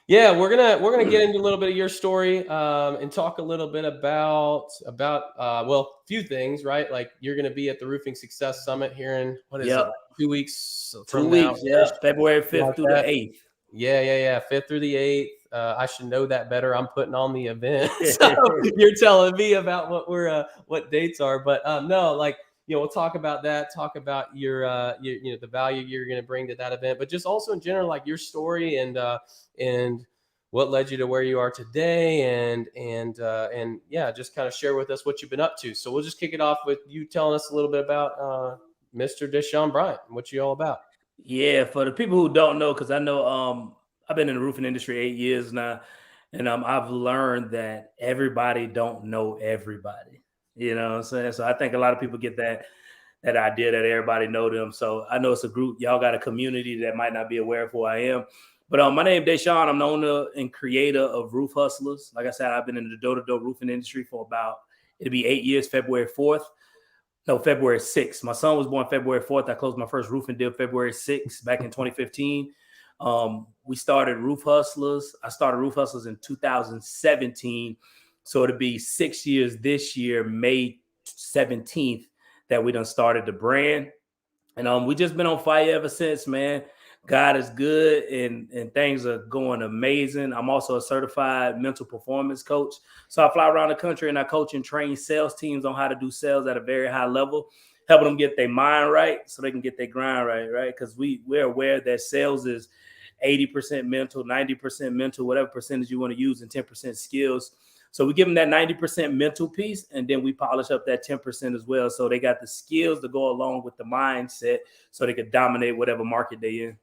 Yeah, we're gonna get into a little bit of your story, and talk a little bit about a few things, right? Like you're gonna be at the Roofing Success Summit here in what is it, Yep. like 2 weeks Two from now, weeks. Yeah. February like 5th through the that. 8th. Yeah, 5th through the 8th. I should know that better. I'm putting on the event, so you're telling me about what dates are. But no, like we'll talk about that. Talk about your the value you're going to bring to that event, but just also in general, like your story and what led you to where you are today, and yeah, just kind of share with us what you've been up to. So we'll just kick it off with you telling us a little bit about Mr. Dashaun Bryant and what you all about. Yeah, for the people who don't know, because I know I've been in the roofing industry 8 years now, and I've learned that everybody don't know everybody. You know what I'm saying? So I think a lot of people get that idea that everybody know them. So I know it's a group, y'all got a community that might not be aware of who I am. But my name is DeSean. I'm the owner and creator of Roof Hustlers. Like I said, I've been in the door-to-door roofing industry for it'll be 8 years, February 4th. No, February 6th. My son was born February 4th. I closed my first roofing deal February 6th back in 2015. We started Roof Hustlers. I started Roof Hustlers in 2017. So it'll be 6 years this year, May 17th, that we done started the brand. And we just been on fire ever since, man. God is good and things are going amazing. I'm also a certified mental performance coach. So I fly around the country and I coach and train sales teams on how to do sales at a very high level, helping them get their mind right so they can get their grind right, right? Because we're aware that sales is 80% mental, 90% mental, whatever percentage you want to use, and 10% skills. So we give them that 90% mental piece, and then we polish up that 10% as well. So they got the skills to go along with the mindset so they could dominate whatever market they in.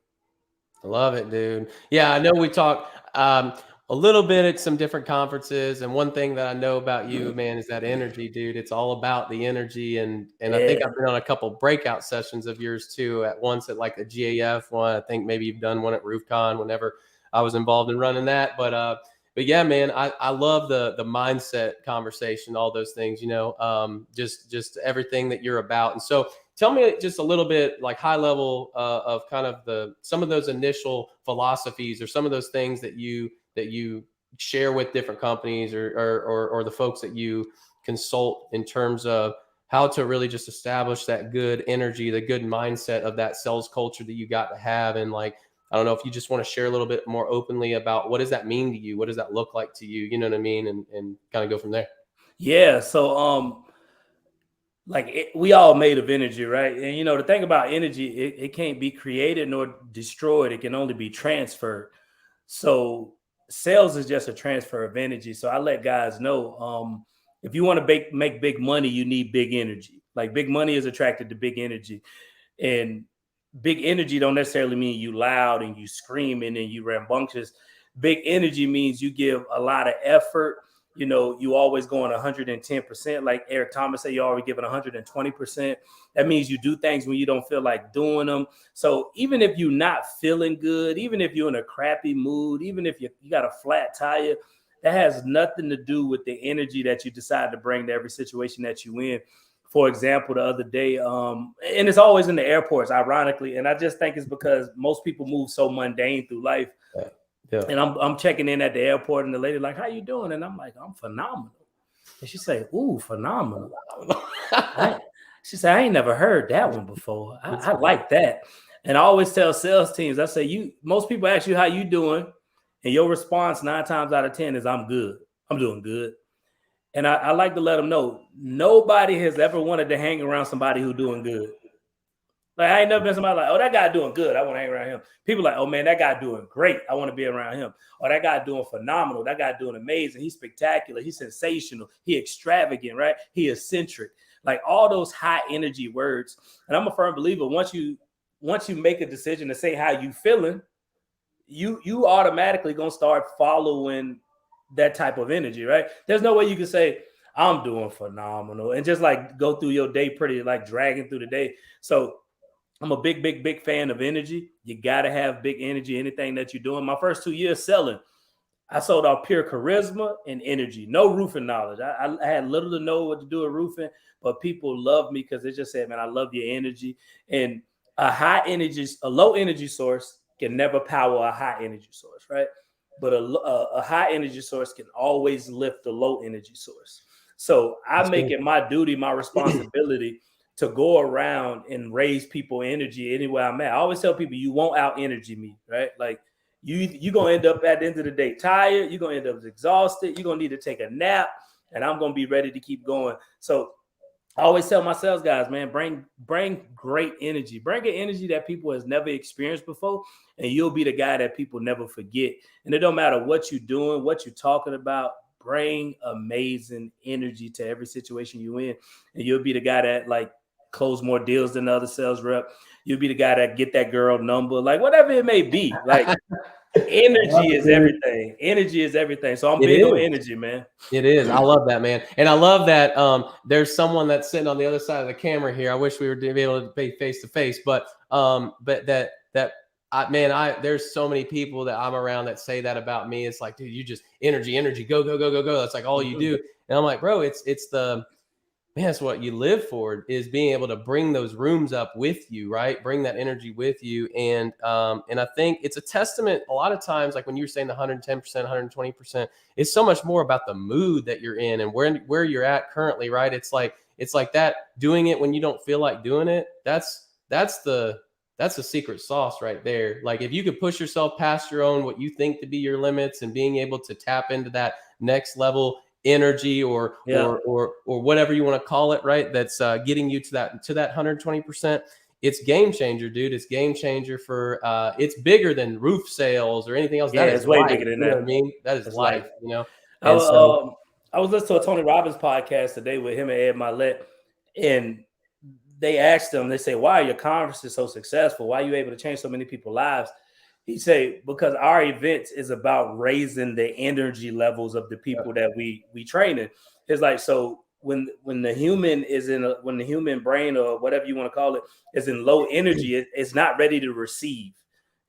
I love it, dude. Yeah, I know we talk a little bit at some different conferences, and one thing that I know about you, man, is that energy, dude. It's all about the energy, and I think Yeah. I've been on a couple breakout sessions of yours too. At once at like the GAF one, I think maybe you've done one at RoofCon whenever I was involved in running that. But yeah, man, I love the mindset conversation, all those things, just everything that you're about, and so. Tell me just a little bit, like high level, of kind of some of those initial philosophies or some of those things that you share with different companies or the folks that you consult in terms of how to really just establish that good energy, the good mindset of that sales culture that you got to have. And like, I don't know if you just want to share a little bit more openly about what does that mean to you? What does that look like to you? You know what I mean? And kind of go from there. Yeah. So we all made of energy, right? And the thing about energy, it can't be created nor destroyed. It can only be transferred. So sales is just a transfer of energy. So I let guys know, if you want to make big money, you need big energy. Like big money is attracted to big energy, and big energy don't necessarily mean you loud and you screaming and you rambunctious. Big energy means you give a lot of effort. You always going 110%. Like Eric Thomas said, you always giving 120%. That means you do things when you don't feel like doing them. So even if you're not feeling good, even if you're in a crappy mood, even if you got a flat tire, that has nothing to do with the energy that you decide to bring to every situation that you in. For example, the other day, and it's always in the airports, ironically, and I just think it's because most people move so mundane through life. Yeah. Yeah. And I'm checking in at the airport, and the lady like, "How you doing?" And I'm like, "I'm phenomenal." And she say, "Ooh, phenomenal." She said, "I ain't never heard that one before. I like that." And I always tell sales teams, I say, most people ask you how you doing, and your response 9 times out of 10 is, "I'm good. I'm doing good." And I like to let them know nobody has ever wanted to hang around somebody who's doing good. Like I ain't never been somebody like, "Oh, that guy doing good. I want to hang around him." People like, "Oh man, that guy doing great. I want to be around him." Or that guy doing phenomenal. That guy doing amazing. He's spectacular. He's sensational. He extravagant, right? He eccentric. Like all those high energy words. And I'm a firm believer. Once you make a decision to say how you feeling, you automatically gonna start following that type of energy, right? There's no way you can say, "I'm doing phenomenal," and just like go through your day pretty like dragging through the day. So I'm a big fan of energy. You got to have big energy, anything that you're doing. My first 2 years selling, I sold off pure charisma and energy, no roofing knowledge. I had little to know what to do with roofing, but people loved me because they just said, "Man, I love your energy." And a low energy source can never power a high energy source, right? But a high energy source can always lift a low energy source. So I That's make good. it my duty, my responsibility to go around and raise people energy anywhere I'm at. I always tell people, you won't out energy me, right? Like you're gonna end up at the end of the day tired, you're gonna end up exhausted, you're gonna need to take a nap, and I'm gonna be ready to keep going. So I always tell my sales guys, man, bring great energy. Bring an energy that people has never experienced before, and you'll be the guy that people never forget. And it don't matter what you're doing, what you're talking about. Bring amazing energy to every situation you in, and you'll be the guy that like close more deals than the other sales rep. You'll be the guy that get that girl number, like whatever it may be. Like energy is everything. Energy is everything. So I'm It big on is. energy, man. It is. I love that, man. And I love that there's someone that's sitting on the other side of the camera here. I wish we were to be able to be face to face, but there's so many people that I'm around that say that about me. It's like, dude, you just energy, go, go, go, go, go. That's like all you do. And I'm like, bro, it's the man, that's what you live for, is being able to bring those rooms up with you, right? Bring that energy with you. And I think it's a testament a lot of times, like when you were saying the 110%, 120%, it's so much more about the mood that you're in and where you're at currently, right? It's like that doing it when you don't feel like doing it. That's the secret sauce right there. Like if you could push yourself past your own, what you think to be your limits, and being able to tap into that next level energy or whatever you want to call it, right? That's getting you to that 120%. It's game changer, dude. It's game changer for it's bigger than roof sales or anything else. Yeah, That is it's way life. bigger than You know that. what I mean? That is It's life, life. you know. I, And so I was listening to a Tony Robbins podcast today with him and Ed Milet, and they asked him, they say, why are your conferences so successful? Why are you able to change so many people's lives? He say, because our events is about raising the energy levels of the people that we train in. It's like, so when the human is when the human brain or whatever you want to call it is in low energy, it's not ready to receive.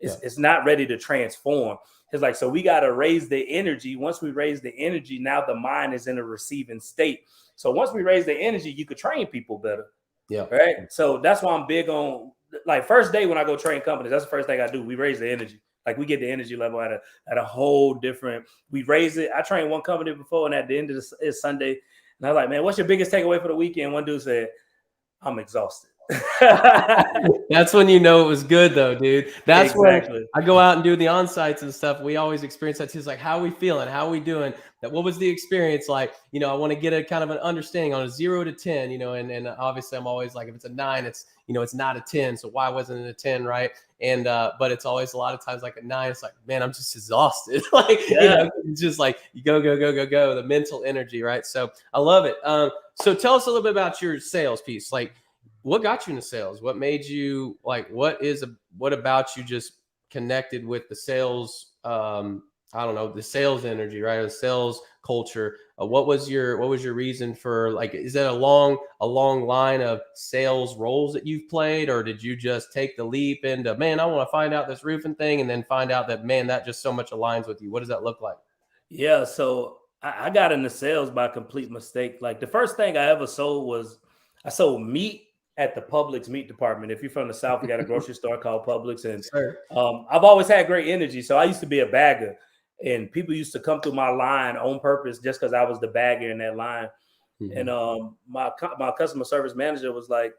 It's not ready to transform. It's like, so we got to raise the energy. Once we raise the energy, now the mind is in a receiving state. So once we raise the energy, you could train people better. Yeah. Right. So that's why I'm big on, like, first day when I go train companies, that's the first thing I do. We raise the energy. Like we get the energy level at a whole different, we raise it. I trained one company before, and at the end of it's Sunday, and I was like, man, what's your biggest takeaway for the weekend? One dude said, I'm exhausted. That's when you know it was good, though, dude. That's exactly. when I go out and do the on-sites and stuff. We always experience that too. It's like, how are we feeling? How are we doing? What was the experience like? You know, I want to get a kind of an understanding on a 0 to 10, you know, and obviously I'm always like, if it's a 9, it's, you know, it's not a 10. So why wasn't it a 10, right? And but it's always a lot of times like a 9. It's like, man, I'm just exhausted. Like, you know, it's just like you go, the mental energy, right? So I love it. So tell us a little bit about your sales piece. Like, what got you into sales? What made you like, what about you just connected with the sales? I don't know, the sales energy, right? Or the sales culture. What was your reason for, like, is that a long line of sales roles that you've played, or did you just take the leap into, man, I want to find out this roofing thing, and then find out that, man, that just so much aligns with you? What does that look like? Yeah. So I got into sales by complete mistake. Like the first thing I ever sold was I sold meat at the Publix meat department. If you're from the South, we got a grocery store called Publix, and I've always had great energy. So I used to be a bagger, and people used to come through my line on purpose just because I was the bagger in that line. Mm-hmm. And my customer service manager was like,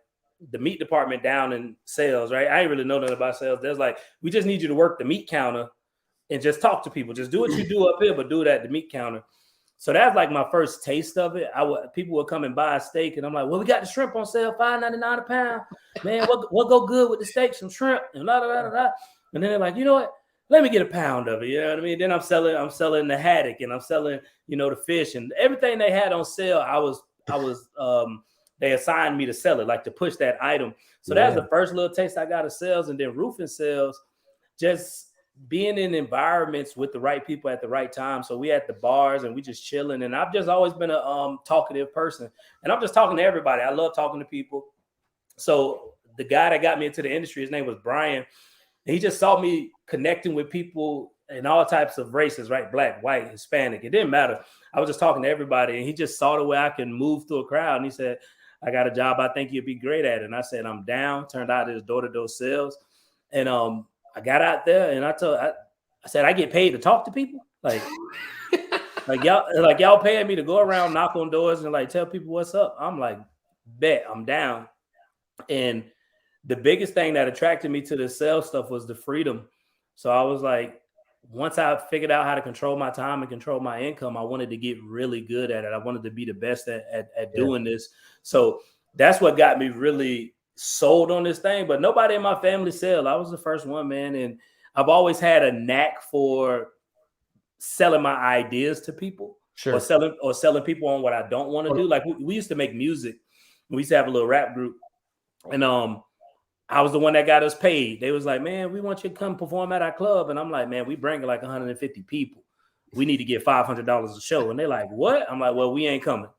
the meat department down in sales, right? I ain't really know nothing about sales. There's like, we just need you to work the meat counter and just talk to people. Just do what you do up here, but do it at the meat counter. So that's like my first taste of it. People would come and buy a steak, and I'm like, well, we got the shrimp on sale, $5.99 a pound. Man, what go good with the steak? Some shrimp and blah, blah, blah, blah. And then they're like, you know what? Let me get a pound of it. You know what I mean? Then I'm selling the haddock, and I'm selling, you know, the fish, and everything they had on sale. They assigned me to sell it, like to push that item. So that's the first little taste I got of sales. And then roofing sales, just being in environments with the right people at the right time. So we at the bars and we just chilling. And I've just always been a talkative person, and I'm just talking to everybody. I love talking to people. So the guy that got me into the industry, his name was Brian. And he just saw me connecting with people in all types of races, right? Black, white, Hispanic. It didn't matter. I was just talking to everybody, and he just saw the way I can move through a crowd. And he said, I got a job I think you'd be great at. And I said, I'm down. Turned out it was door-to-door sales. And I got out there and I said, I get paid to talk to people. Like y'all paying me to go around, knock on doors and like tell people what's up. I'm like, bet, I'm down. And the biggest thing that attracted me to the sales stuff was the freedom. So I was like, once I figured out how to control my time and control my income, I wanted to get really good at it. I wanted to be the best at doing this. So that's what got me really sold on this thing. But nobody in my family sell. I was the first one, man. And I've always had a knack for selling my ideas to people, Sure. or selling people on what I don't want to do. Like we used to make music. We used to have a little rap group. And I was the one that got us paid. They was like, man, we want you to come perform at our club. And I'm like, man, we bring like 150 people. We need to get $500 a show. And they're like, what? I'm like, well, we ain't coming.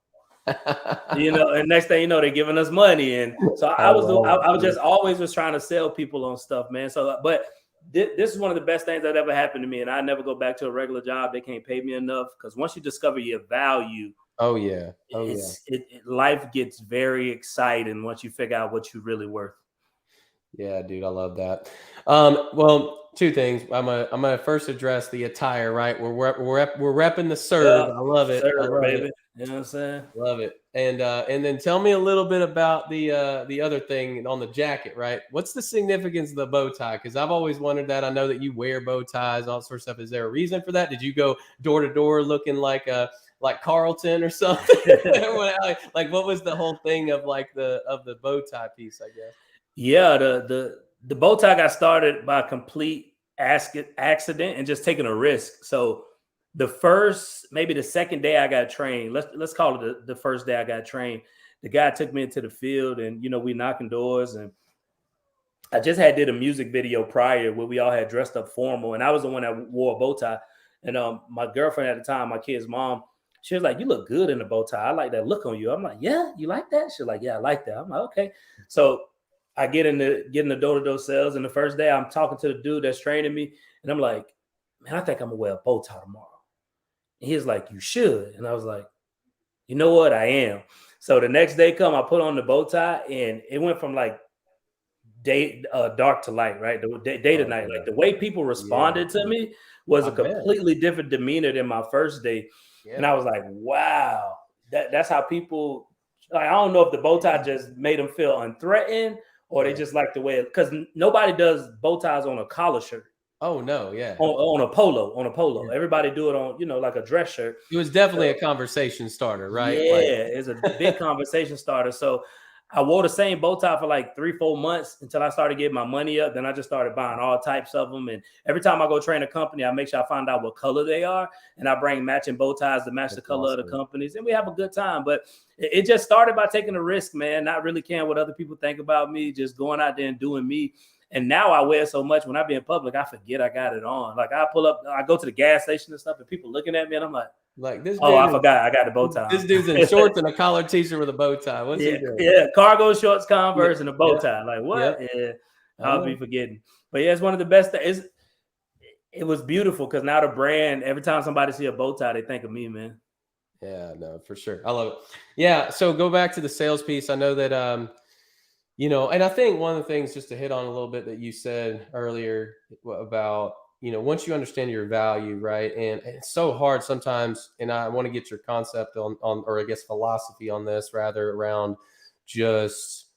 And next thing you know, they're giving us money. And so I was just always was trying to sell people on stuff, man. So, but this is one of the best things that ever happened to me. And I never go back to a regular job. They can't pay me enough, because once you discover your value, life gets very exciting once you figure out what you're really worth. Yeah, dude, I love that. Well, two things. I'm gonna first address the attire. Right, we're repping the serve. I love it, serve, baby. You know what I'm saying? Love it. And then tell me a little bit about the other thing on the jacket. Right, what's the significance of the bow tie? Because I've always wondered that. I know that you wear bow ties, all sorts of stuff. Is there a reason for that? Did you go door to door looking like Carlton or something? Like, what was the whole thing of the bow tie piece, I guess? Yeah, the bow tie got started by a complete accident and just taking a risk. So maybe the second day I got trained, let's call it the first day I got trained, the guy took me into the field and, we knocking doors, and I just did a music video prior where we all had dressed up formal, and I was the one that wore a bow tie. And my girlfriend at the time, my kid's mom, she was like, you look good in the bow tie. I like that look on you. I'm like, yeah, you like that? She's like, yeah, I like that. I'm like, okay. So I get in the door-to-door sales, and the first day I'm talking to the dude that's training me, and I'm like, man, I think I'm gonna wear a bow tie tomorrow. And he's like, you should. And I was like, you know what? I am. So the next day I put on the bow tie, and it went from like dark to light, right? Day to night. Like the way people responded to me was a completely different demeanor than my first day. Yeah. And I was like, wow, that's how people, like, I don't know if the bow tie just made them feel unthreatened, or they just like the way, because nobody does bow ties on a collar shirt. Oh no, yeah. On a polo. Yeah. Everybody do it on, like a dress shirt. It was definitely a conversation starter, right? Yeah, it's a big conversation starter. So I wore the same bow tie for like 3-4 months until I started getting my money up. Then I just started buying all types of them. And every time I go train a company, I make sure I find out what color they are. And I bring matching bow ties to match the color of the companies. And we have a good time. But it just started by taking a risk, man. Not really caring what other people think about me. Just going out there and doing me. And now I wear so much when I be in public, I forget I got it on. Like I pull up, I go to the gas station and stuff, and people looking at me, and I'm like this. Oh, I forgot I got the bow tie. This dude's in shorts and a collared t-shirt with a bow tie. What's he doing? Yeah, cargo shorts, Converse, and a bow tie. Like what? Yeah, I'll be forgetting. But yeah, it's one of the best things. It was beautiful because now the brand, every time somebody see a bow tie, they think of me, man. Yeah, no, for sure. I love it. Yeah. So go back to the sales piece. I know that and I think one of the things, just to hit on a little bit, that you said earlier about, once you understand your value, right? And it's so hard sometimes, and I want to get your concept on, or I guess philosophy on this, rather, around just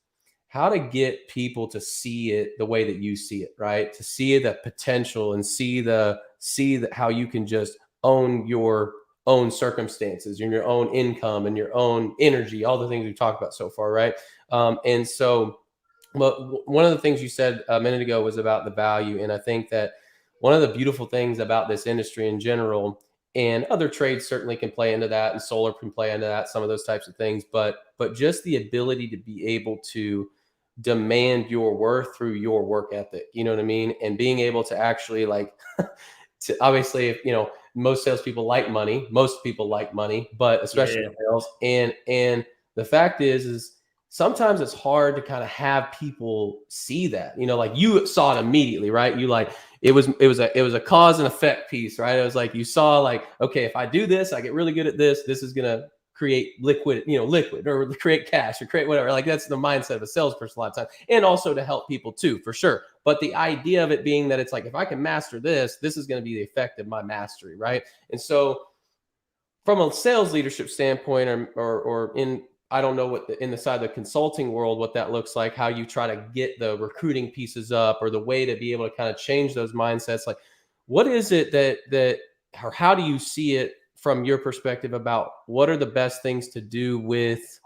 how to get people to see it the way that you see it, right? To see the potential and see how you can just own your own circumstances and your own income and your own energy, all the things we've talked about so far, right? And so, but one of the things you said a minute ago was about the value. And I think that one of the beautiful things about this industry in general, and other trades certainly can play into that, and solar can play into that, some of those types of things, but just the ability to be able to demand your worth through your work ethic, you know what I mean? And being able to actually to obviously, most salespeople like money, but especially sales. And the fact is sometimes it's hard to kind of have people see that, like you saw it immediately, right? You it was a cause and effect piece, right? It was like, you saw okay, if I do this, I get really good at this. This is going to create liquid or create cash or create whatever. Like that's the mindset of a salesperson a lot of times, and also to help people too, for sure. But the idea of it being that it's like, if I can master this is going to be the effect of my mastery, right? And so from a sales leadership standpoint, or in, I don't know what in the side of the consulting world, what that looks like, how you try to get the recruiting pieces up, or the way to be able to kind of change those mindsets. Like, what is it or how do you see it from your perspective about what are the best things to do with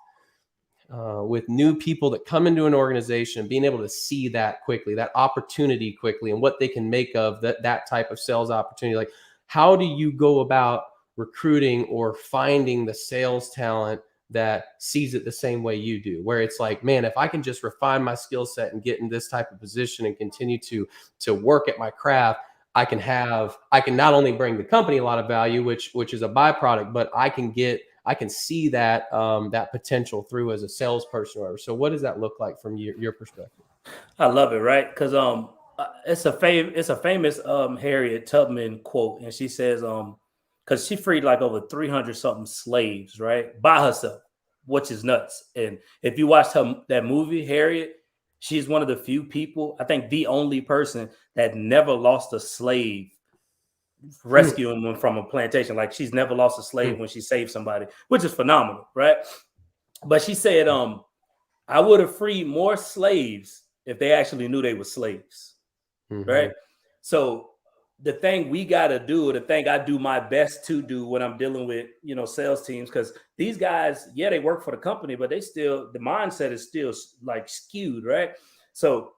new people that come into an organization, and being able to see that quickly, that opportunity quickly, and what they can make of that type of sales opportunity? Like, how do you go about recruiting or finding the sales talent that sees it the same way you do, where it's like, man, if I can just refine my skill set and get in this type of position and continue to work at my craft, I can not only bring the company a lot of value, which is a byproduct, but I can see that that potential through as a salesperson or whatever. So what does that look like from your perspective? I love it, right? Because it's a famous Harriet Tubman quote, and she says because she freed like over 300 something slaves, right, by herself, which is nuts. And if you watch that movie Harriet, she's one of the few people, I think the only person that never lost a slave rescuing them from a plantation. Like, she's never lost a slave when she saved somebody, which is phenomenal, right? But she said, I would have freed more slaves if they actually knew they were slaves, right? So the thing we got to do, the thing I do my best to do when I'm dealing with, sales teams, because these guys, yeah, they work for the company, but the mindset is still like skewed, right? So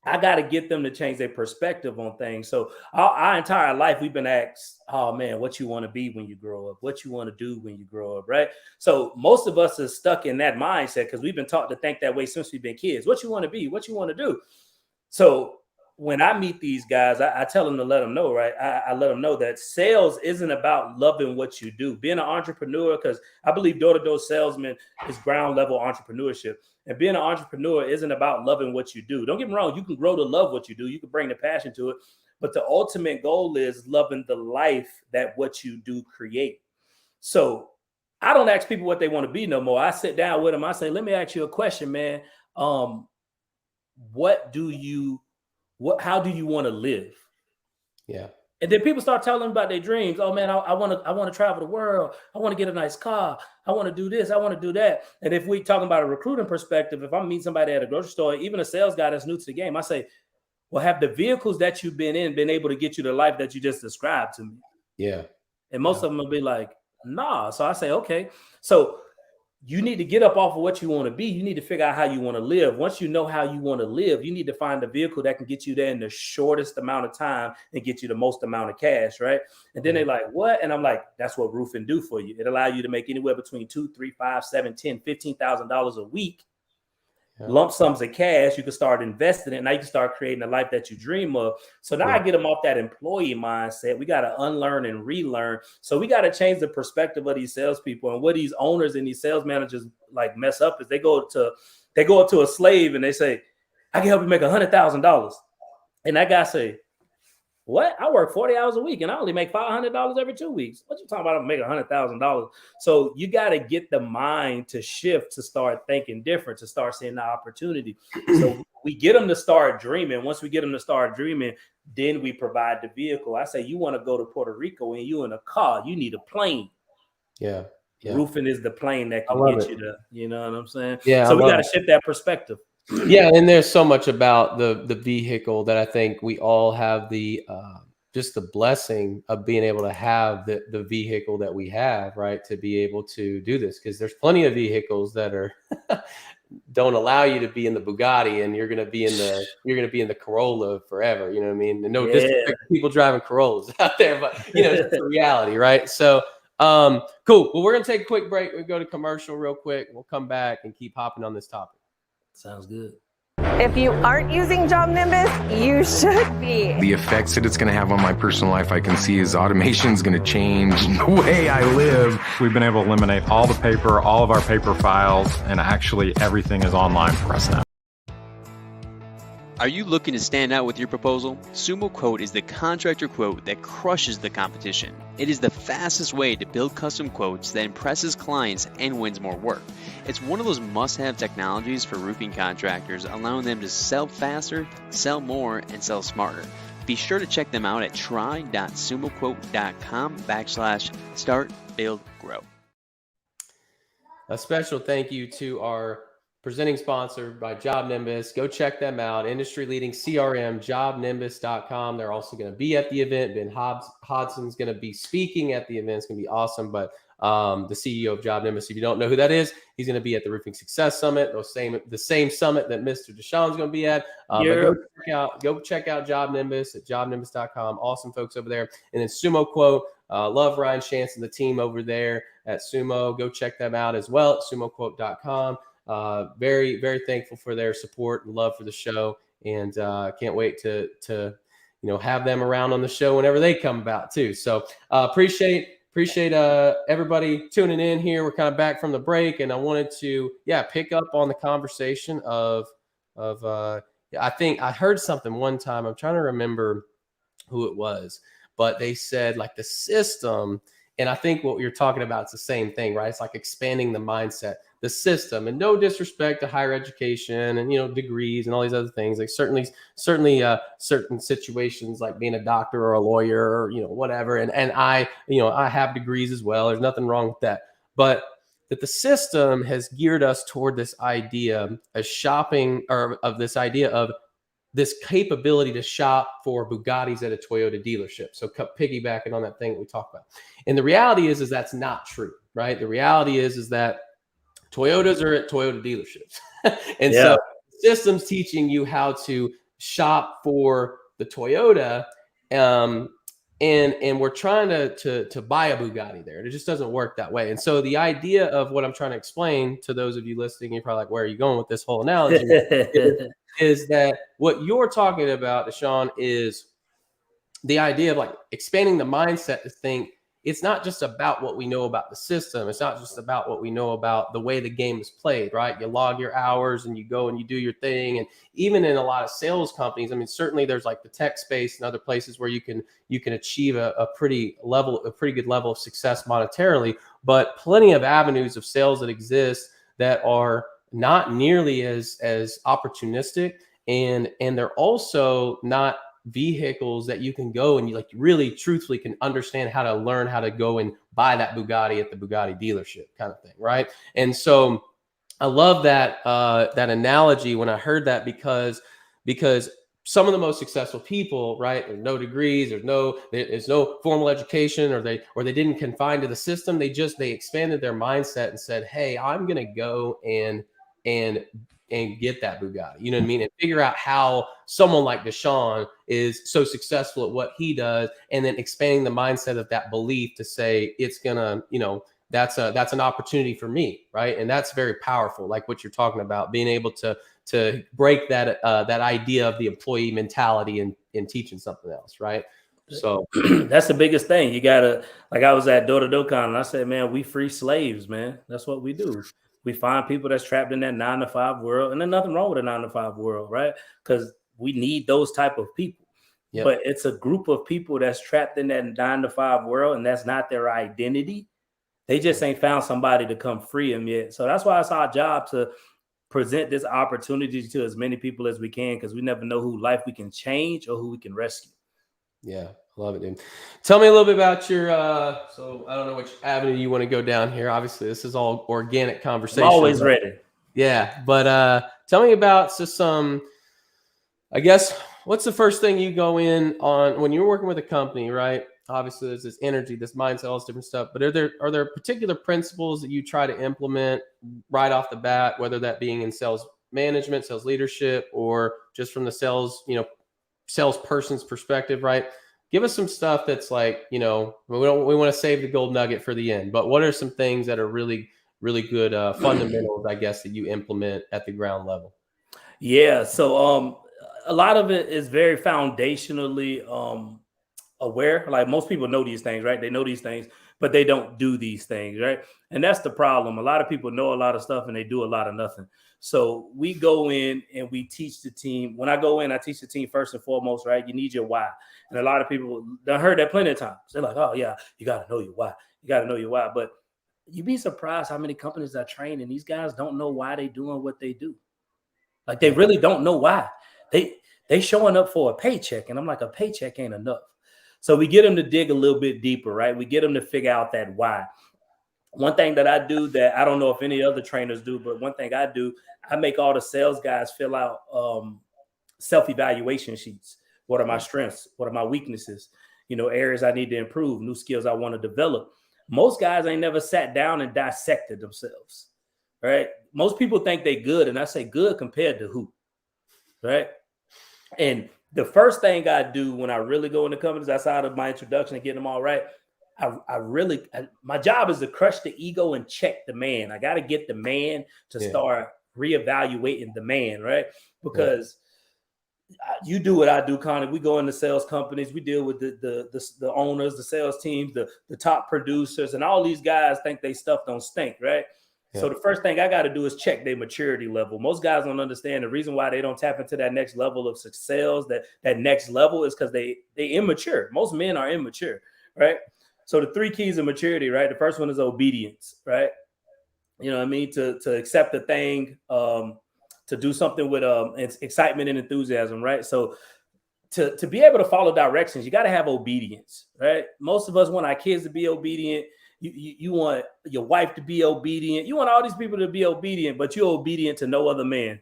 I got to get them to change their perspective on things. So our entire life, we've been asked, oh man, what you want to be when you grow up, what you want to do when you grow up, right? So most of us are stuck in that mindset because we've been taught to think that way since we've been kids. What you want to be, what you want to do. So when I meet these guys, I tell them to let them know, right? I let them know that sales isn't about loving what you do. Being an entrepreneur, because I believe door-to-door salesman is ground level entrepreneurship. And being an entrepreneur isn't about loving what you do. Don't get me wrong. You can grow to love what you do. You can bring the passion to it. But the ultimate goal is loving the life that what you do create. So I don't ask people what they want to be no more. I sit down with them. I say, let me ask you a question, man. How do you want to live? Yeah. And then people start telling them about their dreams. Oh man, I want to travel the world. I want to get a nice car. I want to do this. I want to do that. And if we talking about a recruiting perspective, if I'm meeting somebody at a grocery store, even a sales guy that's new to the game, I say, well, have the vehicles that you've been able to get you the life that you just described to me? Yeah. And most of them will be like, nah. So I say, okay. So you need to get up off of what you want to be. You need to figure out how you want to live. Once you know how you want to live, you need to find a vehicle that can get you there in the shortest amount of time and get you the most amount of cash, right? And then they're like, what? And I'm like, that's what roofing do for you. It allows you to make anywhere between $2,000, $3,000, $5,000, $10,000, $15,000 a week. Yeah. Lump sums of cash. You can start investing in. Now you can start creating a life that you dream of. So now I get them off that employee mindset. We got to unlearn and relearn. So we got to change the perspective of these salespeople. And what these owners and these sales managers like mess up is they go up to a slave and they say, I can help you make $100,000. And that guy say, what? I work 40 hours a week and I only make $500 every 2 weeks. What you talking about? I'm making $100,000. So you got to get the mind to shift, to start thinking different, to start seeing the opportunity. So we get them to start dreaming. Once we get them to start dreaming, then we provide the vehicle. I say, you want to go to Puerto Rico and you in a car, you need a plane. Yeah. Roofing is the plane that can get you to, you know what I'm saying? Yeah. So we got to shift that perspective. Yeah, and there's so much about the vehicle that I think we all have the just the blessing of being able to have the vehicle that we have, right, to be able to do this, because there's plenty of vehicles that are don't allow you to be in the Bugatti, and you're gonna be in the Corolla forever. You know what I mean? And no disrespect to people driving Corollas out there, but it's the reality, right? So cool. Well, we're gonna take a quick break. We'll go to commercial real quick. We'll come back and keep hopping on this topic. Sounds good. If you aren't using Job Nimbus, you should be. The effects that it's going to have on my personal life, I can see is automation is going to change the way I live. We've been able to eliminate all the paper, all of our paper files, and actually everything is online for us now. Are you looking to stand out with your proposal? Sumo Quote is the contractor quote that crushes the competition. It is the fastest way to build custom quotes that impresses clients and wins more work. It's one of those must-have technologies for roofing contractors, allowing them to sell faster, sell more, and sell smarter. Be sure to check them out at try.sumoquote.com/start-build-grow. A special thank you to our presenting sponsor by Job Nimbus. Go check them out. Industry leading CRM, jobnimbus.com. They're also going to be at the event. Ben Hodson's going to be speaking at the event. It's going to be awesome. But the CEO of Job Nimbus, if you don't know who that is, he's going to be at the Roofing Success Summit, the same summit that Mr. Dashaun's going to be at. But go check out Job Nimbus at jobnimbus.com. Awesome folks over there. And then Sumo Quote. Love Ryan Chance and the team over there at Sumo. Go check them out as well at sumoquote.com. Very, very thankful for their support and love for the show, and can't wait to have them around on the show whenever they come about too. So appreciate everybody tuning in here. We're kind of back from the break, and I wanted to pick up on the conversation of I think I heard something one time. I'm trying to remember who it was, but they said like the system. And I think what you're talking about, it's the same thing, right? It's like expanding the mindset, the system, and no disrespect to higher education and, degrees and all these other things. Like certainly certain situations like being a doctor or a lawyer or, whatever. And I have degrees as well. There's nothing wrong with that. But that the system has geared us toward this idea of shopping, or of this idea of this capability to shop for Bugattis at a Toyota dealership. So piggybacking on that thing that we talked about. And the reality is that's not true, right? The reality is that Toyotas are at Toyota dealerships. And so systems teaching you how to shop for the Toyota. And we're trying to buy a Bugatti there. It just doesn't work that way. And so the idea of what I'm trying to explain to those of you listening, you're probably like, where are you going with this whole analogy? is that what you're talking about, Dashaun, is the idea of like expanding the mindset to think it's not just about what we know about the system. It's not just about what we know about the way the game is played, right? You log your hours and you go and you do your thing. And even in a lot of sales companies, I mean, certainly there's like the tech space and other places where you can achieve a pretty good level of success monetarily, but plenty of avenues of sales that exist that are not nearly as opportunistic, and they're also not vehicles that you can go and you like really truthfully can understand how to learn how to go and buy that Bugatti at the Bugatti dealership kind of thing, right? And so I love that analogy when I heard that, because some of the most successful people, right, there's no degrees, there's no formal education, or they didn't confine to the system. They expanded their mindset and said, hey, I'm going to go and get that Bugatti, you know what I mean? And figure out how someone like Dashaun is so successful at what he does, and then expanding the mindset of that belief to say it's gonna, that's an opportunity for me, right? And that's very powerful, like what you're talking about, being able to break that idea of the employee mentality and teaching something else, right? So that's the biggest thing. You gotta, like I was at Door-to-Door-Con and I said, man, we free slaves, man. That's what we do. We find people that's trapped in that 9-to-5 world, and there's nothing wrong with a 9-to-5 world, right? Because we need those type of people. Yep. But it's a group of people that's trapped in that 9-to-5 world, and that's not their identity. They just ain't found somebody to come free them yet. So that's why it's our job to present this opportunity to as many people as we can, because we never know who life we can change or who we can rescue. Yeah. Love it, dude. Tell me a little bit about your, so I don't know which avenue you want to go down here. Obviously, this is all organic conversation. I'm always ready. Yeah. But tell me about some, I guess, what's the first thing you go in on when you're working with a company, right? Obviously, there's this energy, this mindset, all this different stuff. But are there particular principles that you try to implement right off the bat, whether that being in sales management, sales leadership, or just from the salesperson's perspective, right? Give us some stuff that's like, we want to save the gold nugget for the end, but what are some things that are really, really good fundamentals, I guess, that you implement at the ground level? Yeah. So a lot of it is very foundationally aware. Like most people know these things, right? They know these things, but they don't do these things, right? And that's the problem. A lot of people know a lot of stuff and they do a lot of nothing. So we go in and we teach the team. When I go in, I teach the team first and foremost, right? You need your why. And a lot of people done heard that plenty of times. They're like, oh yeah, you got to know your why. You got to know your why. But you'd be surprised how many companies I train and these guys don't know why they doing what they do. Like they really don't know why. They showing up for a paycheck. And I'm like, a paycheck ain't enough. So we get them to dig a little bit deeper, right? We get them to figure out that why. One thing that I do that I don't know if any other trainers do, but one thing I do, I make all the sales guys fill out self-evaluation sheets. What are my strengths? What are my weaknesses? You know, areas I need to improve, new skills I want to develop. Most guys ain't never sat down and dissected themselves, right? Most people think they good, and I say good compared to who, right? And the first thing I do when I really go into companies outside of my introduction and getting them all right, my job is to crush the ego and check the man. I got to get the man to start reevaluating the man, right? Because you do what I do, Connie. We go into sales companies. We deal with the owners, the sales teams, the top producers, and all these guys think they stuff don't stink, right? Yeah. So the first thing I got to do is check their maturity level. Most guys don't understand the reason why they don't tap into that next level of sales. That next level is because they immature. Most men are immature, right? So the 3 keys of maturity, right? The first one is obedience, right? You know what I mean? To accept the thing, to do something with excitement and enthusiasm, right? So to be able to follow directions, you got to have obedience, right? Most of us want our kids to be obedient. You want your wife to be obedient. You want all these people to be obedient, but you're obedient to no other man.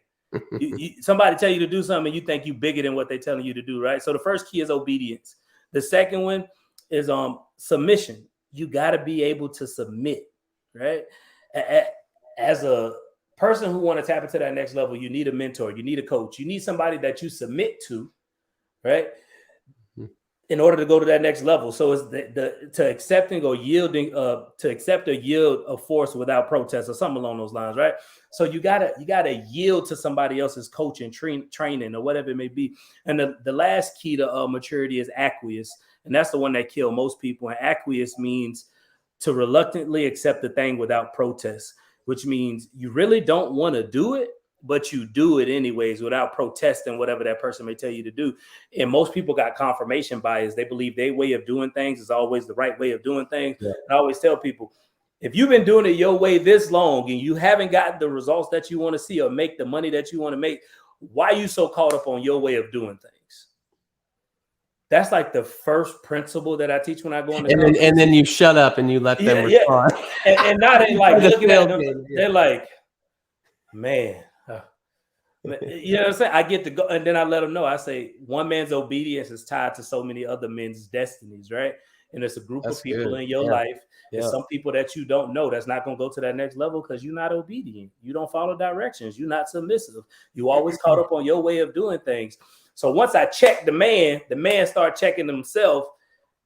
Somebody tell you to do something, and you think you bigger than what they're telling you to do, right? So the first key is obedience. The second one is submission. You got to be able to submit, right? As a person who want to tap into that next level, you need a mentor, you need a coach, you need somebody that you submit to, right? In order to go to that next level. So it's to accepting or yielding, to accept or yield a force without protest or something along those lines, right? So you gotta yield to somebody else's coaching, training, or whatever it may be. And the last key to maturity is acquiesce. And that's the one that kills most people. And acquiesce means to reluctantly accept the thing without protest, which means you really don't want to do it, but you do it anyways without protesting whatever that person may tell you to do. And most people got confirmation bias. They believe their way of doing things is always the right way of doing things. Yeah. I always tell people, if you've been doing it your way this long and you haven't gotten the results that you want to see or make the money that you want to make, why are you so caught up on your way of doing things? That's like the first principle that I teach when I go in the and then you shut up and you let them respond. Yeah. And now they like looking at them, they're like, man. You know what I'm saying? I get to go, and then I let them know. I say, one man's obedience is tied to so many other men's destinies, right? And it's a group of people in your life. There's some people that you don't know that's not going to go to that next level because you're not obedient. You don't follow directions. You're not submissive. You always caught up on your way of doing things. So once I check the man start checking himself,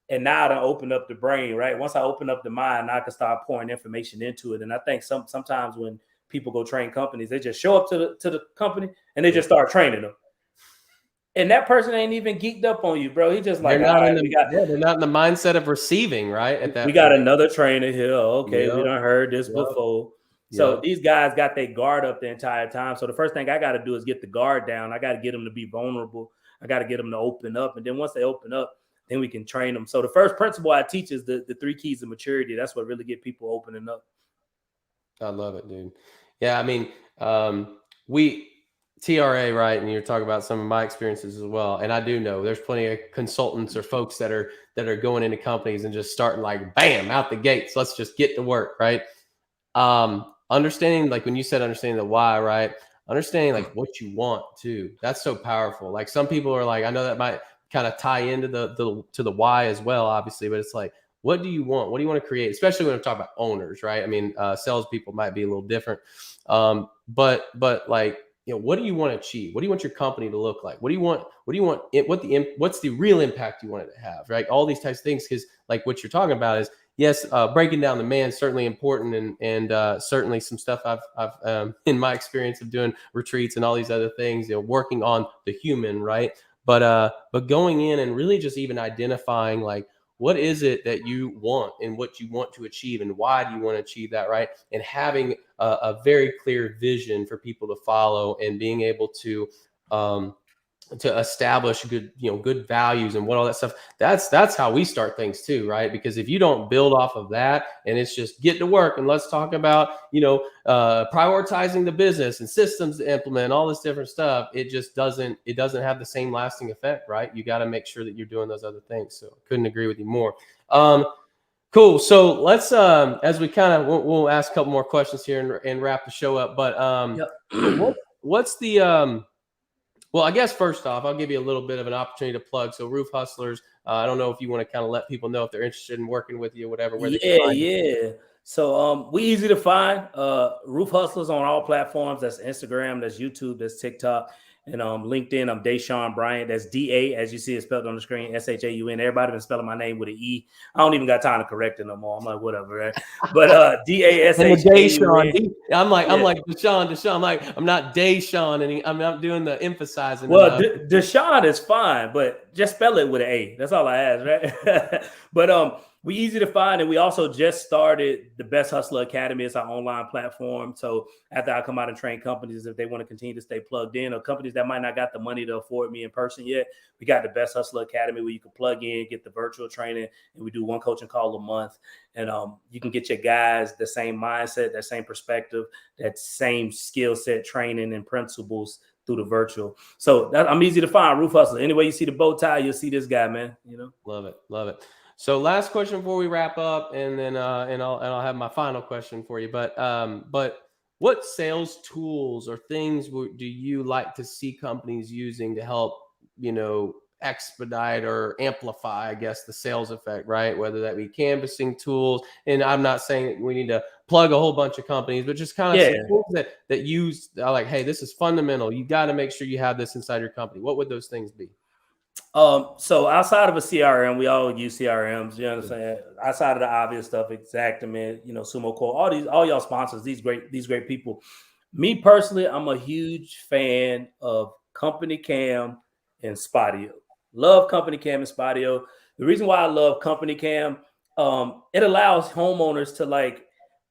and now I done open up the brain, right? Once I open up the mind, I can start pouring information into it. And I think sometimes when people go train companies, they just show up to the company and they just start training them. And that person ain't even geeked up on you, bro. He just like, they're not in the mindset of receiving, right? At that we got another trainer here. Okay, we done heard this before. So these guys got their guard up the entire time. So the first thing I got to do is get the guard down. I got to get them to be vulnerable. I got to get them to open up. And then once they open up, then we can train them. So the first principle I teach is the 3 keys of maturity. That's what really get people opening up. I love it, dude. Yeah, I mean, we TRA, right? And you're talking about some of my experiences as well. And I do know there's plenty of consultants or folks that are going into companies and just starting like bam out the gates. Let's just get to work, right? Understanding, like when you said understanding the why, right? Understanding like what you want too. That's so powerful. Like some people are like, I know that might kind of tie into the why as well, obviously, but it's like, what do you want? What do you want to create? Especially when I'm talking about owners, right? I mean, salespeople might be a little different. But like, you know, what do you want to achieve? What do you want your company to look like? What do you want? What's the real impact you want it to have, right? All these types of things, because like what you're talking about is, yes, breaking down the man is certainly important, and certainly some stuff I've in my experience of doing retreats and all these other things, you know, working on the human, right? But going in and really just even identifying like, what is it that you want and what you want to achieve and why do you want to achieve that, right? And having a very clear vision for people to follow and being able to establish good values and what all that stuff. That's how we start things too, right? Because if you don't build off of that and it's just get to work and let's talk about prioritizing the business and systems to implement all this different stuff, it doesn't have the same lasting effect, right? You got to make sure that you're doing those other things. So couldn't agree with you more. Cool. So let's as we kind of we'll ask a couple more questions here and wrap the show up. But what's the well, I guess first off, I'll give you a little bit of an opportunity to plug. So Roof Hustlers, I don't know if you want to kind of let people know if they're interested in working with you or whatever. Where they can find you. So we easy to find. Roof Hustlers on all platforms. That's Instagram, that's YouTube, that's TikTok. And LinkedIn, I'm Dashaun Bryant. That's D-A, as you see it spelled on the screen, S-H-A-U-N. Everybody been spelling my name with an E. I don't even got time to correct it no more. I'm like, whatever, right? But D-A-S-H-A-U-N. I'm like Dashaun. I'm like, I'm not Dashaun, and I'm not doing the emphasizing. Well, Dashaun is fine, but just spell it with an A. That's all I ask, right? But we easy to find, and we also just started the Best Hustler Academy. It's our online platform. So after I come out and train companies, if they want to continue to stay plugged in, or companies that might not got the money to afford me in person yet, we got the Best Hustler Academy where you can plug in, get the virtual training, and we do one coaching call a month. And you can get your guys the same mindset, that same perspective, that same skill set, training, and principles through the virtual. So I'm easy to find. Roof Hustler. Anyway, you see the bow tie, you'll see this guy, man. Love it. So last question before we wrap up, and then I'll have my final question for you. But what sales tools or things do you like to see companies using to help expedite or amplify, I guess, the sales effect, right? Whether that be canvassing tools, and I'm not saying that we need to plug a whole bunch of companies, but just kind of some tools that use like, hey, this is fundamental. You got to make sure you have this inside your company. What would those things be? So outside of a CRM, we all use CRMs. You know what I'm saying? Outside of the obvious stuff, Xactimate, Sumo Quote, all y'all sponsors, these great people. Me personally, I'm a huge fan of Company Cam and Spotio. Love Company Cam and Spotio. The reason why I love Company Cam, it allows homeowners to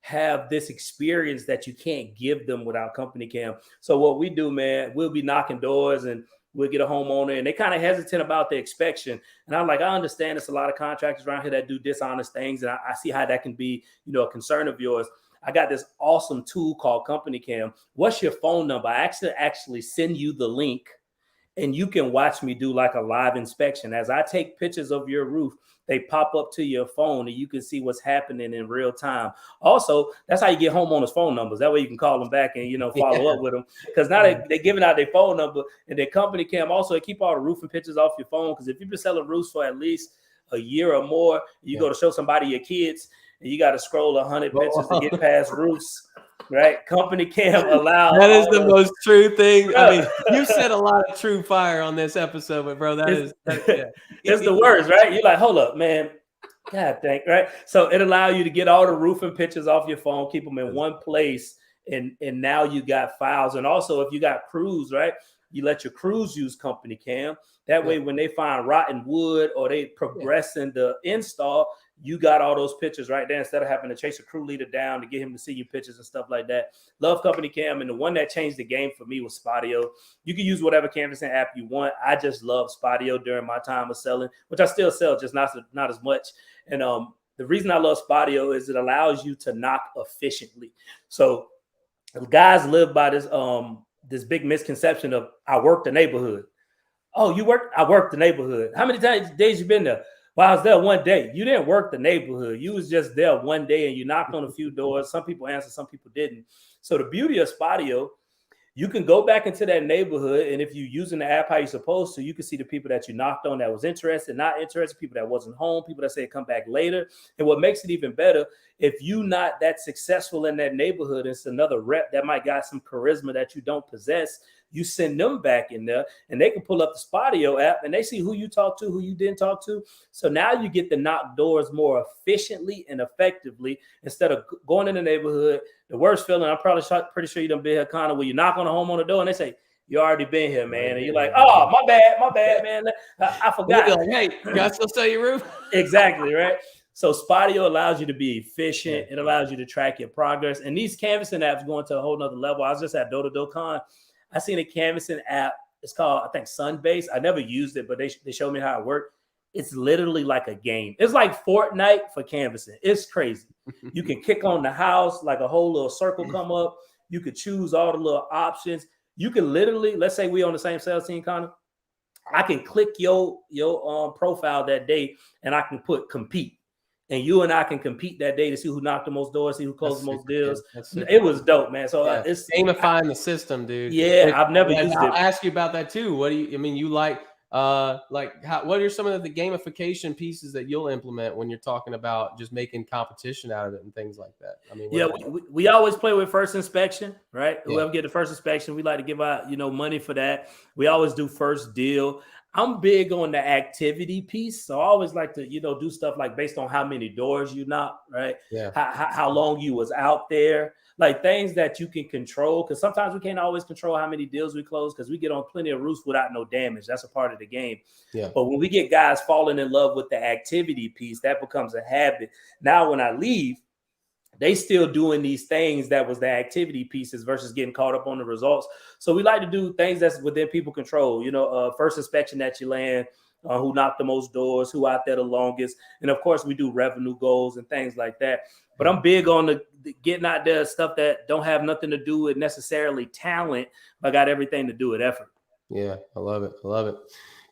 have this experience that you can't give them without Company Cam. So what we do, man, we'll be knocking doors and we'll get a homeowner and they kind of hesitant about the inspection. And I'm like, I understand there's a lot of contractors around here that do dishonest things. And I see how that can be, a concern of yours. I got this awesome tool called Company Cam. What's your phone number? I actually send you the link and you can watch me do like a live inspection. As I take pictures of your roof, they pop up to your phone and you can see what's happening in real time. Also, that's how you get homeowners' phone numbers. That way you can call them back and, follow up with them. Because now they're giving out their phone number, and their Company Cam also keep all the roofing pictures off your phone. Because if you've been selling roofs for at least a year or more, you go to show somebody your kids and you got to scroll 100 pictures to get past roofs. Right? Company Cam allows. That is the most true thing. Bro. I mean, you said a lot of true fire on this episode, but bro, it's the worst, right? You're like, hold up, man. God dang, right? So it allows you to get all the roofing pictures off your phone, keep them in one place, and now you got files. And also, if you got crews, right? You let your crews use Company Cam. That way, when they find rotten wood or they progress in the install, you got all those pictures right there instead of having to chase a crew leader down to get him to see your pictures and stuff like that. Love Company Cam. And the one that changed the game for me was Spotio. You can use whatever canvassing app you want. I just love Spotio during my time of selling, which I still sell, just not as much. And the reason I love Spotio is it allows you to knock efficiently. So guys live by this big misconception of I work the neighborhood. Oh, you work? I work the neighborhood. How many days you been there? Well, I was there one day. You didn't work the neighborhood. You was just there one day and you knocked on a few doors. Some people answered, some people didn't. So the beauty of Spotio, you can go back into that neighborhood, and if you're using the app how you're supposed to, you can see the people that you knocked on that was interested, not interested, people that wasn't home, people that said come back later. And what makes it even better, if you not that successful in that neighborhood, it's another rep that might got some charisma that you don't possess. You send them back in there and they can pull up the Spotio app and they see who you talked to, who you didn't talk to. So now you get to knock doors more efficiently and effectively instead of going in the neighborhood. The worst feeling, I'm pretty sure you done been here, Connor, where you knock on a homeowner door and they say, You already been here, man. And you're like, oh, my bad, man. I forgot. Like, hey, you guys still sell your roof? Exactly, right? So Spotio allows you to be efficient. It allows you to track your progress. And these canvassing apps going to a whole nother level. I was just at DoDoDoCon. I seen a canvassing app. It's called, I think, Sunbase. I never used it, but they showed me how it worked. It's literally like a game. It's like Fortnite for canvassing. It's crazy. You can kick on the house, like a whole little circle come up. You could choose all the little options. You can literally, let's say we on the same sales team, Connor. I can click your profile that day, and I can put compete. And you and I can compete that day to see who knocked the most doors, see who closed the most deals. It was dope, man. So it's gamifying the system, dude. Yeah, I've never used it. I'll ask you about that too. What do you? I mean, you like what are some of the gamification pieces that you'll implement when you're talking about just making competition out of it and things like that? I mean, we always play with first inspection, right? Yeah. Whoever get the first inspection, we like to give out money for that. We always do first deal. I'm big on the activity piece, so I always like to do stuff like based on how many doors you knocked, right? Yeah. How long you was out there, like things that you can control, because sometimes we can't always control how many deals we close because we get on plenty of roofs without no damage. That's a part of the game. Yeah. But when we get guys falling in love with the activity piece, that becomes a habit. Now when I leave, they still doing these things that was the activity pieces versus getting caught up on the results. So we like to do things that's within people control, first inspection that you land, who knocked the most doors, who out there the longest. And of course we do revenue goals and things like that. But I'm big on the getting out there stuff that don't have nothing to do with necessarily talent, but got everything to do with effort. Yeah, I love it.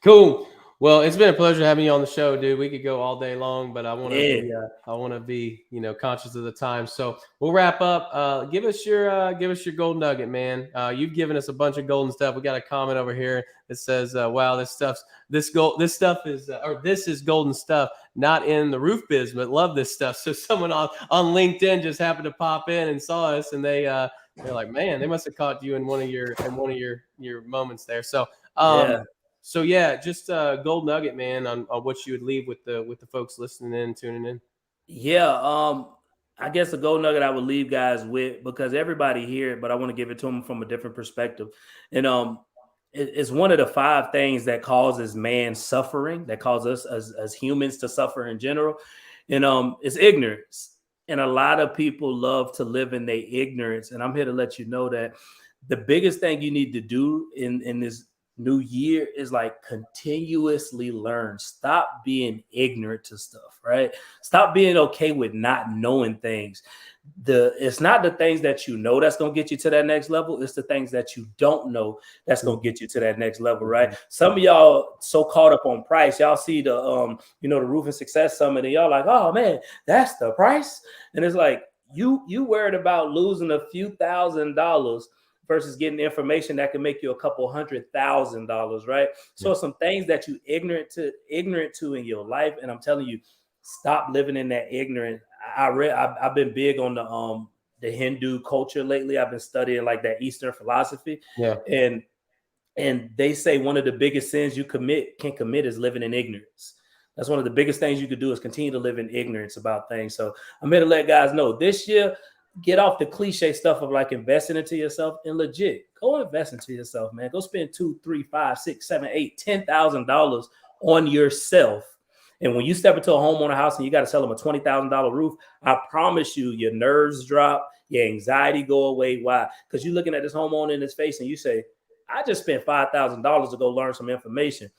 Cool. Well, it's been a pleasure having you on the show, dude. We could go all day long, but I want to be, conscious of the time. So we'll wrap up. Give us your golden nugget, man. You've given us a bunch of golden stuff. We got a comment over here that says, "Wow, this is golden stuff, not in the roof biz, but love this stuff." So someone on LinkedIn just happened to pop in and saw us, and they're like, "Man, they must have caught you in one of your moments there." So So just a gold nugget, man, on what you would leave with the folks listening in, tuning in. Yeah, I guess the gold nugget I would leave guys with, because everybody here, but I want to give it to them from a different perspective. And it's one of the 5 things that causes man suffering, that causes us as humans to suffer in general. And it's ignorance. And a lot of people love to live in their ignorance. And I'm here to let you know that the biggest thing you need to do in this new year is like continuously learn. Stop being ignorant to stuff, right? Stop being okay with not knowing things. It's not the things that you know that's going to get you to that next level. It's the things that you don't know that's going to get you to that next level, right? Some of y'all so caught up on price. Y'all see the the Roofing Success Summit, and y'all like, oh man, that's the price. And it's like you worried about losing a few $1,000s versus getting information that can make you a couple $100,000, right? So some things that you ignorant to in your life, and I'm telling you, stop living in that ignorance. I've been big on the Hindu culture lately. I've been studying like that Eastern philosophy, and they say one of the biggest sins you can commit is living in ignorance. That's one of the biggest things you could do, is continue to live in ignorance about things. So I'm here to let guys know this year, get off the cliche stuff of like investing into yourself, and legit go invest into yourself, man. Go spend $2, $3, $5, $6, $7, $8, $10,000 on yourself. And when you step into a homeowner house and you got to sell them a $20,000 roof, I promise you, your nerves drop, your anxiety go away. Why? Because you're looking at this homeowner in his face and you say, I just spent $5,000 to go learn some information.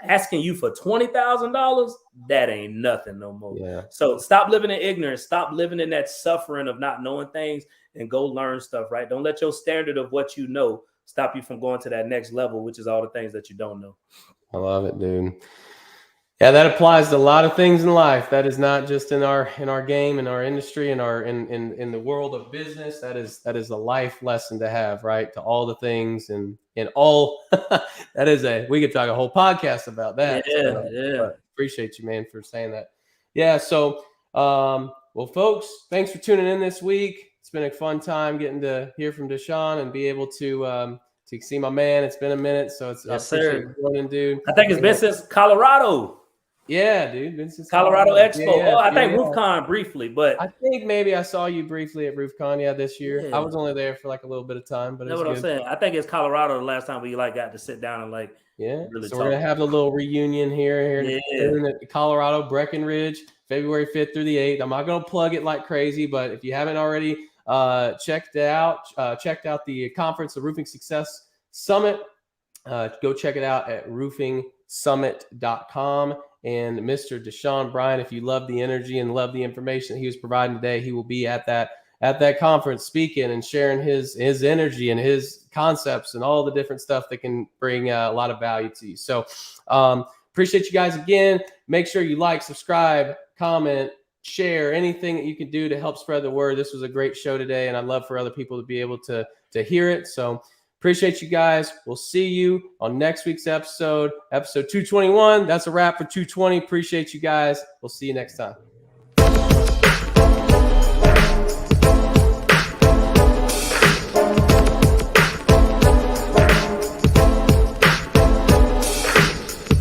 Asking you for $20,000, that ain't nothing no more. Yeah. So stop living in ignorance. Stop living in that suffering of not knowing things, and go learn stuff, right? Don't let your standard of what you know stop you from going to that next level, which is all the things that you don't know. I love it, dude. Yeah, that applies to a lot of things in life. That is not just in our game, in our industry, in the world of business. That is a life lesson to have, right? To all the things and all. We could talk a whole podcast about that. Yeah. Appreciate you, man, for saying that. Yeah. So, well, folks, thanks for tuning in this week. It's been a fun time getting to hear from DeSean and be able to see my man. It's been a minute, so it's Yes, sir. Joining, dude. I think it's been since Colorado. Yeah, dude. Vincent's Colorado Expo. Yeah, I think yeah. RoofCon briefly, but I think maybe I saw you briefly at RoofCon, this year. Yeah. I was only there for like a little bit of time, but that's what I'm saying. I think it's Colorado the last time we got to sit down and really so we're gonna have a little reunion here in Colorado, Breckenridge, February 5th through the 8th. I'm not gonna plug it like crazy, but if you haven't already checked out the conference, the Roofing Success Summit, go check it out at roofingsummit.com. And Mr. Dashaun Bryant, if you love the energy and love the information that he was providing today, he will be at that conference speaking and sharing his energy and his concepts and all the different stuff that can bring a lot of value to you. So appreciate you guys again. Make sure you like, subscribe, comment, share, anything that you can do to help spread the word. This was a great show today, and I'd love for other people to be able to hear it. So appreciate you guys. We'll see you on next week's episode 221. That's a wrap for 220. Appreciate you guys. We'll see you next time.